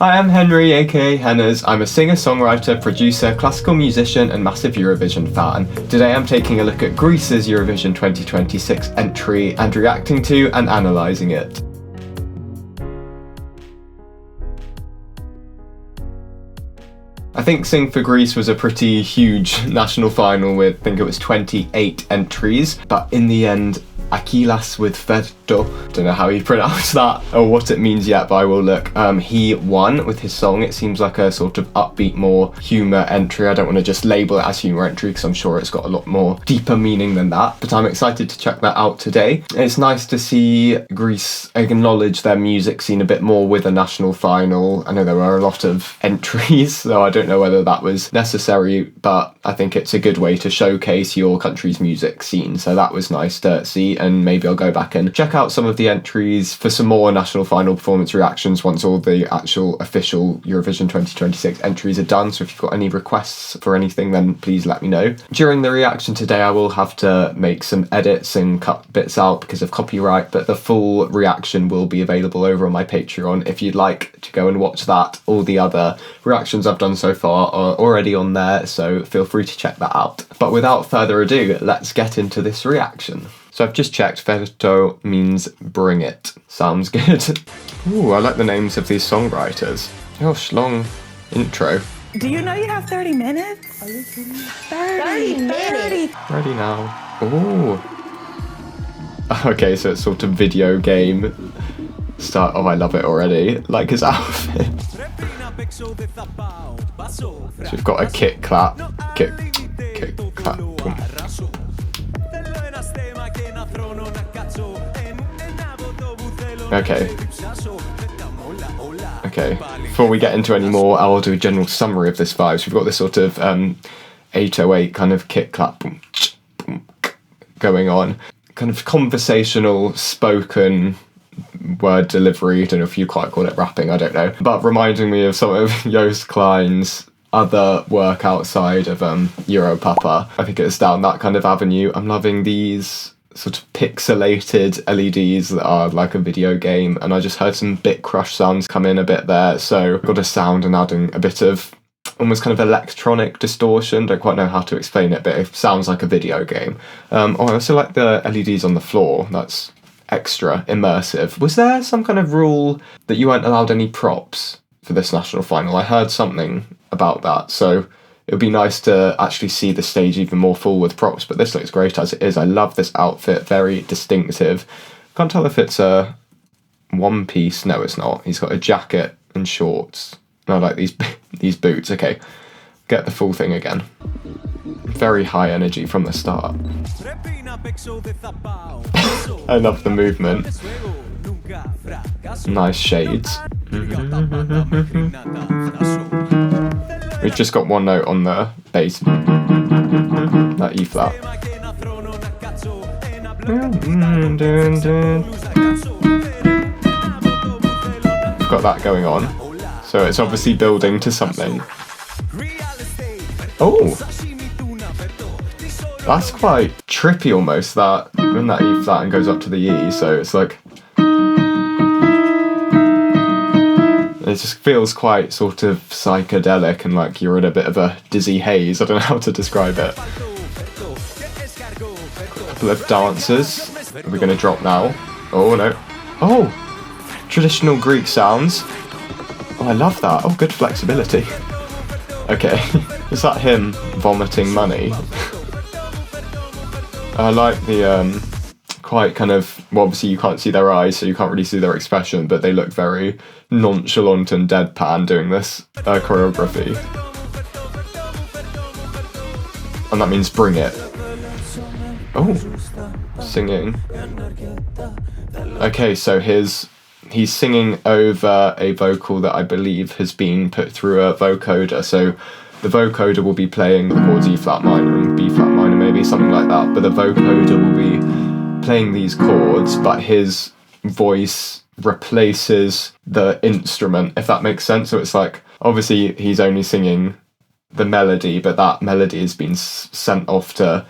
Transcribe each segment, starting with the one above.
Hi, I'm Henry, aka Henners. I'm a singer, songwriter, producer, classical musician, and massive Eurovision fan. Today I'm taking a look at Greece's Eurovision 2026 entry and reacting to and analysing it. I think Sing for Greece was a pretty huge national final with, I think it was 28 entries, but in the end, Akylās with FERTO, don't know how you pronounce that or what it means yet, but I will look. He won with his song. It seems like a sort of upbeat, more humour entry. I don't want to just label it as humour entry because I'm sure it's got a lot more deeper meaning than that, but I'm excited to check that out today. It's nice to see Greece acknowledge their music scene a bit more with a national final. I know there were a lot of entries, so I don't know whether that was necessary, but I think it's a good way to showcase your country's music scene, so that was nice to see. And maybe I'll go back and check out some of the entries for some more national final performance reactions once all the actual official Eurovision 2026 entries are done. So if you've got any requests for anything, then please let me know. During the reaction today, I will have to make some edits and cut bits out because of copyright, but the full reaction will be available over on my Patreon if you'd like to go and watch that. All the other reactions I've done so far are already on there, so feel free to check that out. But without further ado, let's get into this reaction. So I've just checked, FERTO means bring it. Sounds good. Ooh, I like the names of these songwriters. Gosh, long intro. Do you know you have 30 minutes? Are you kidding me? 30 minutes. Ready now. Ooh. Okay, so it's sort of video game start. Oh, I love it already. Like his outfit. So we've got a kick clap. Kick clap. Boom. Okay, before we get into any more, I'll do a general summary of this vibe. So we've got this sort of 808 kind of kick clap boom, boom, going on. Kind of conversational, spoken word delivery. I don't know if you quite call it rapping, I don't know. But reminding me of some of Joost Klein's other work outside of Europapa. I think it's down that kind of avenue. I'm loving these sort of pixelated LEDs that are like a video game, and I just heard some bit crush sounds come in a bit there, so got a sound and adding a bit of almost kind of electronic distortion. Don't quite know how to explain it, but it sounds like a video game. I also like the LEDs on the floor. That's extra immersive. Was there some kind of rule that you weren't allowed any props for this national final? I heard something about that, so it would be nice to actually see the stage even more full with props, but this looks great as it is. I love this outfit, very distinctive. Can't tell if it's a one piece. No, it's not. He's got a jacket and shorts. And I like these boots. Okay, get the full thing again. Very high energy from the start. I love the movement. Nice shades. We've just got one note on the bass, that E flat. We've got that going on, so it's obviously building to something. Oh, that's quite trippy almost, that when that E flat and goes up to the E, so it's like, it just feels quite sort of psychedelic and like you're in a bit of a dizzy haze. I don't know how to describe it. A couple of dancers. Are we going to drop now? Oh no. Oh! Traditional Greek sounds. Oh, I love that. Oh, good flexibility. Okay. Is that him vomiting money? I like the quite kind of, well, obviously you can't see their eyes, so you can't really see their expression, but they look very nonchalant and deadpan doing this choreography. And that means bring it. Oh, singing. Okay, so he's singing over a vocal that I believe has been put through a vocoder, so the vocoder will be playing the chords E flat minor and B flat minor, maybe something like that, but the vocoder will be playing these chords, but his voice replaces the instrument, if that makes sense. So it's like, obviously he's only singing the melody, but that melody has been sent off to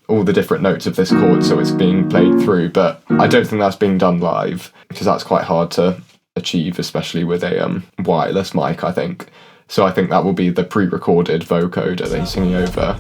all the different notes of this chord, so it's being played through, but I don't think that's being done live, because that's quite hard to achieve, especially with a wireless mic, I think. So I think that will be the pre-recorded vocoder that he's singing over.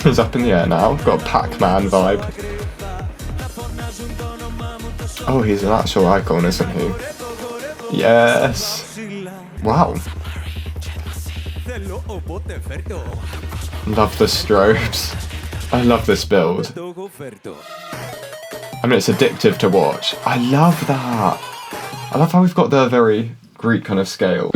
He's up in the air now. Got a Pac-Man vibe. Oh, he's an actual icon, isn't he? Yes. Wow. Love the strobes. I love this build. I mean, it's addictive to watch. I love that. I love how we've got the very Greek kind of scale.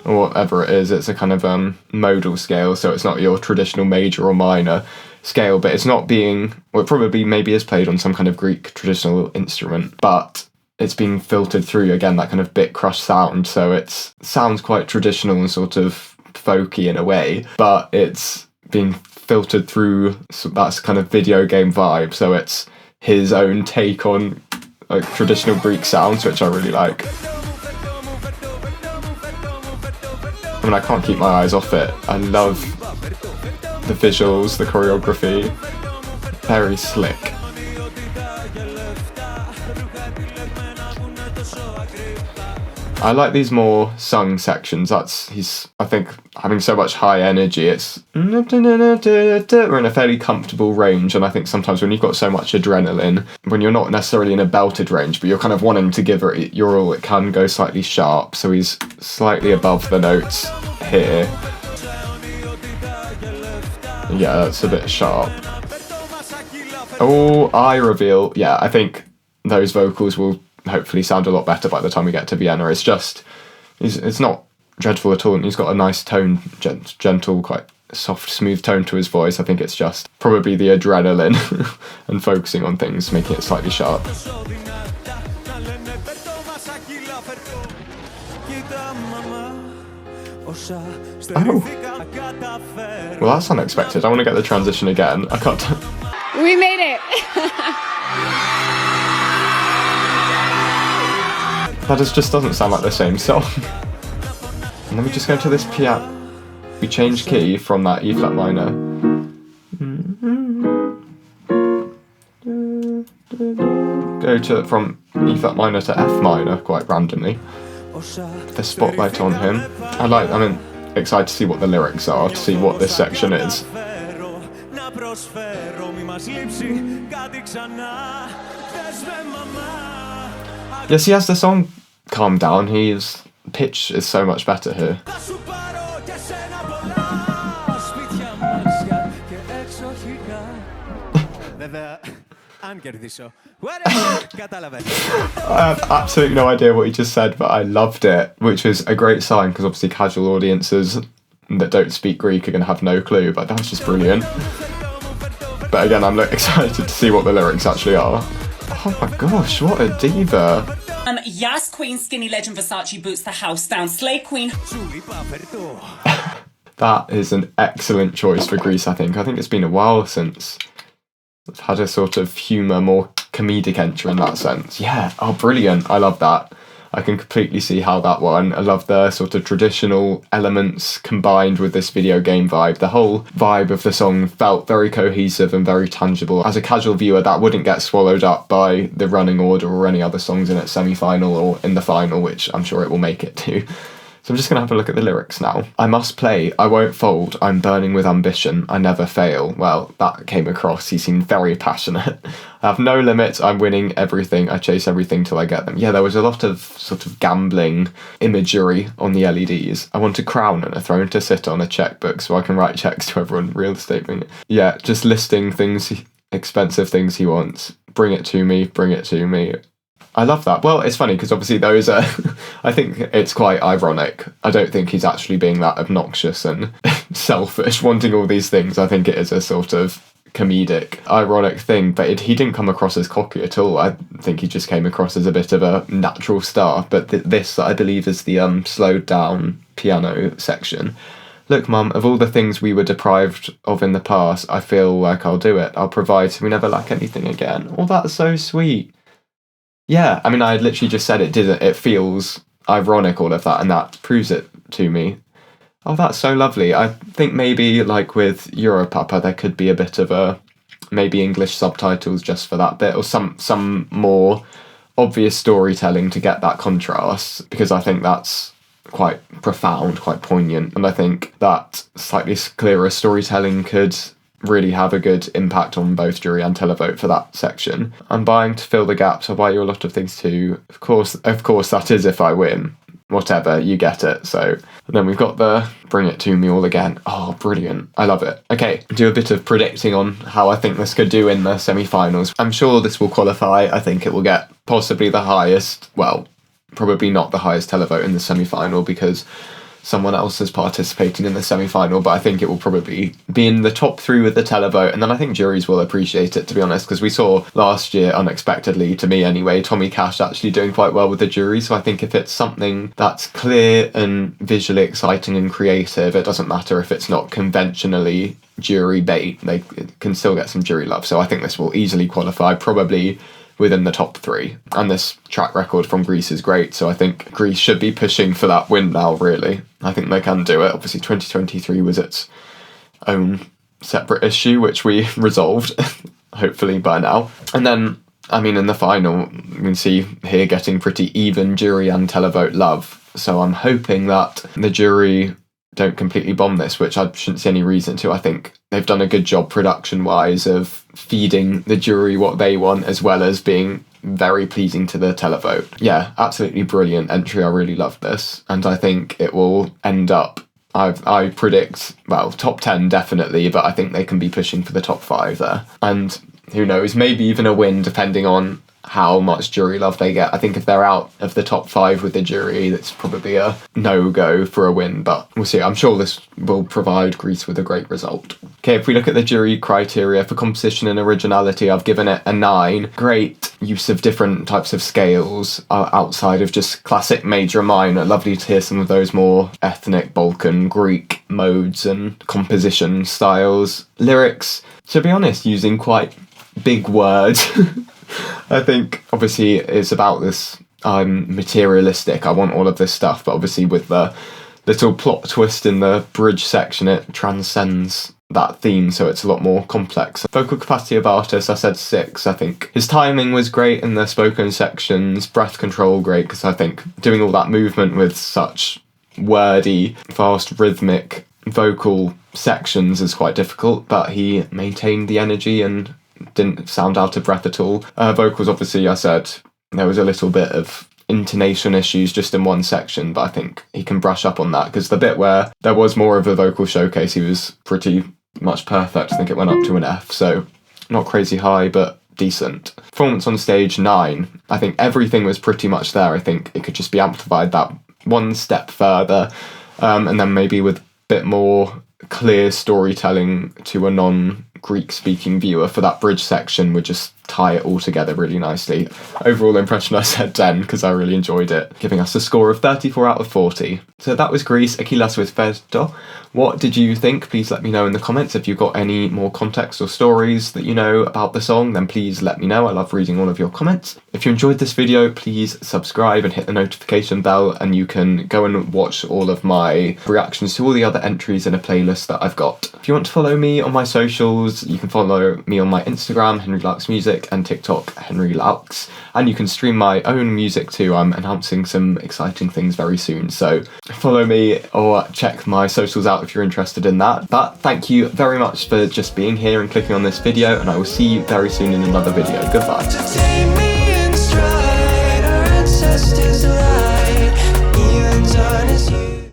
Or whatever it is, it's a kind of modal scale, so it's not your traditional major or minor scale, but it's not being, well, it probably maybe is played on some kind of Greek traditional instrument, but it's being filtered through, again, that kind of bit crush sound, so it sounds quite traditional and sort of folky in a way, but it's being filtered through that kind of video game vibe, so it's his own take on like traditional Greek sounds, which I really like. I mean, I can't keep my eyes off it. I love the visuals, the choreography. Very slick. I like these more sung sections. He's, I think, having so much high energy. We're in a fairly comfortable range, and I think sometimes when you've got so much adrenaline, when you're not necessarily in a belted range, but you're kind of wanting to give it your all, it can go slightly sharp. So he's slightly above the notes here. Yeah, that's a bit sharp. Oh, eye reveal. Yeah, I think those vocals will hopefully sound a lot better by the time we get to Vienna. It's just, it's not dreadful at all, and he's got a nice tone, gentle, quite soft, smooth tone to his voice. I think it's just probably the adrenaline and focusing on things, making it slightly sharp. Oh. Well, that's unexpected. I want to get the transition again. I can't. We made it! That just doesn't sound like the same song. And then we just go to this piano. We change key from that E flat minor. Go from E flat minor to F minor quite randomly. The spotlight on him. I'm excited to see what the lyrics are, to see what this section is. Yes, he has the song calmed down. His pitch is so much better here. I have absolutely no idea what he just said, but I loved it, which is a great sign, because obviously casual audiences that don't speak Greek are going to have no clue, but that was just brilliant. But again, I'm excited to see what the lyrics actually are. Oh my gosh, what a diva. Yas Queen, skinny legend Versace boots the house down. Slay Queen. That is an excellent choice for Greece, I think. I think it's been a while since I've had a sort of humour, more comedic entry in that sense. Yeah, oh brilliant, I love that. I can completely see how that one. I love the sort of traditional elements combined with this video game vibe. The whole vibe of the song felt very cohesive and very tangible. As a casual viewer, that wouldn't get swallowed up by the running order or any other songs in its semi-final or in the final, which I'm sure it will make it to. So I'm just going to have a look at the lyrics now. I must play, I won't fold, I'm burning with ambition, I never fail. Well, that came across, he seemed very passionate. I have no limits, I'm winning everything, I chase everything till I get them. Yeah, there was a lot of sort of gambling imagery on the LEDs. I want a crown and a throne to sit on, a checkbook so I can write checks to everyone, real estate. Yeah, just listing things, expensive things he wants. Bring it to me, bring it to me. I love that. Well, it's funny because obviously those are, I think it's quite ironic. I don't think he's actually being that obnoxious and selfish, wanting all these things. I think it is a sort of comedic, ironic thing, but he didn't come across as cocky at all. I think he just came across as a bit of a natural star. But this, I believe, is the slowed down piano section. Look, Mum, of all the things we were deprived of in the past, I feel like I'll do it. I'll provide so we never lack anything again. Oh, that's so sweet. Yeah, I mean, I had literally just said it feels ironic, all of that, and that proves it to me. Oh, that's so lovely. I think maybe, like with Europapa, there could be a bit of a maybe English subtitles just for that bit, or some more obvious storytelling to get that contrast, because I think that's quite profound, quite poignant, and I think that slightly clearer storytelling could really have a good impact on both jury and televote for that section. I'm buying to fill the gaps. I'll buy you a lot of things too. Of course, that is if I win. Whatever, you get it. So, and then we've got the Bring It To Me All Again. Oh, brilliant. I love it. Okay, do a bit of predicting on how I think this could do in the semi-finals. I'm sure this will qualify. I think it will get possibly the highest, well, probably not the highest televote in the semi-final because someone else is participating in the semi-final, but I think it will probably be in the top 3 with the televote, and then I think juries will appreciate it, to be honest, because we saw last year, unexpectedly, to me anyway, Tommy Cash actually doing quite well with the jury, so I think if it's something that's clear and visually exciting and creative, it doesn't matter if it's not conventionally jury bait, they can still get some jury love, so I think this will easily qualify, probably within the top 3. And this track record from Greece is great, so I think Greece should be pushing for that win now, really. I think they can do it. Obviously 2023 was its own separate issue, which we resolved, hopefully by now. And then, I mean, in the final, you can see here getting pretty even jury and televote love, so I'm hoping that the jury don't completely bomb this, which I shouldn't see any reason to. I think they've done a good job production-wise of feeding the jury what they want, as well as being very pleasing to the televote. Yeah, absolutely brilliant entry. I really love this, and I think it will end up, I predict, well, top 10 definitely, but I think they can be pushing for the top 5 there. And who knows, maybe even a win, depending on how much jury love they get. I think if they're out of the top 5 with the jury, that's probably a no-go for a win, but we'll see. I'm sure this will provide Greece with a great result. Okay, if we look at the jury criteria for composition and originality, I've given it a 9. Great use of different types of scales outside of just classic major and minor. Lovely to hear some of those more ethnic Balkan Greek modes and composition styles. Lyrics, to be honest, using quite big words. I think obviously it's about this, I'm materialistic, I want all of this stuff, but obviously with the little plot twist in the bridge section, it transcends that theme, so it's a lot more complex. Vocal capacity of artist, I said 6. I think his timing was great in the spoken sections, breath control great, because I think doing all that movement with such wordy, fast, rhythmic vocal sections is quite difficult, but he maintained the energy and didn't sound out of breath at all. Vocals, obviously, I said there was a little bit of intonation issues just in one section, but I think he can brush up on that, because the bit where there was more of a vocal showcase, he was pretty much perfect. I think it went up to an F, so not crazy high, but decent. Performance on stage, 9. I think everything was pretty much there. I think it could just be amplified that one step further, and then maybe with a bit more clear storytelling to a non-Greek speaking viewer for that bridge section would just tie it all together really nicely. Overall impression, I said 10 because I really enjoyed it, giving us a score of 34 out of 40. So that was Greece Akyllas with FERTO. What did you think? Please let me know in the comments. If you've got any more context or stories that you know about the song, then please let me know. I love reading all of your comments. If you enjoyed this video, please subscribe and hit the notification bell, and you can go and watch all of my reactions to all the other entries in a playlist that I've got. If you want to follow me on my socials, you can follow me on my Instagram, Henry Laux Music, and TikTok, Henry Laux. And you can stream my own music too. I'm announcing some exciting things very soon, so follow me or check my socials out if you're interested in that. But thank you very much for just being here and clicking on this video, and I will see you very soon in another video. Goodbye.